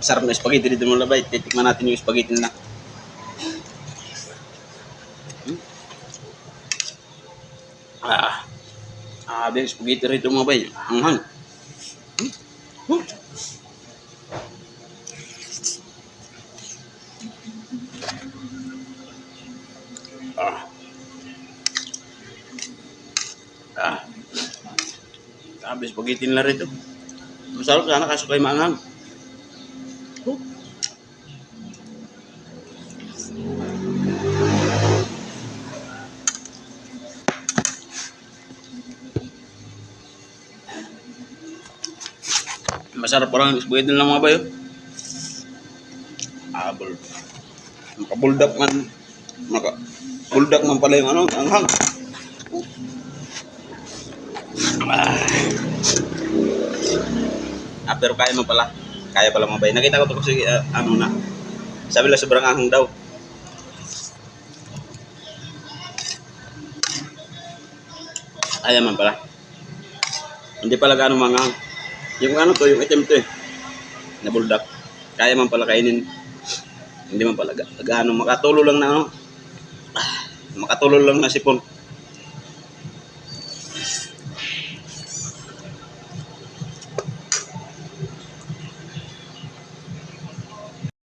Sarap na spaghetti dito mga labay. Titikman natin yung spaghetti nila. Yung spaghetti rito mga bay. Anghang. Sabi spaghetti nila rito. Masarap sana kaso kayo maanghang. Masarap parang spaghetti nila mga bayo. Makabuldak man. Makabuldak man pala yung ano, anghang. Pero kaya mo pala. Kaya pala mga bay. Nakita ko to kasi ano na. Sabi lang sobrang anghang daw. Kaya man pala. Hindi pala gaano manghang. Yung ano to, yung item to eh. Nabuldak. Kaya man pala kainin. Hindi man pala gaano. Makatulo lang na ano. Makatulo lang na sipon.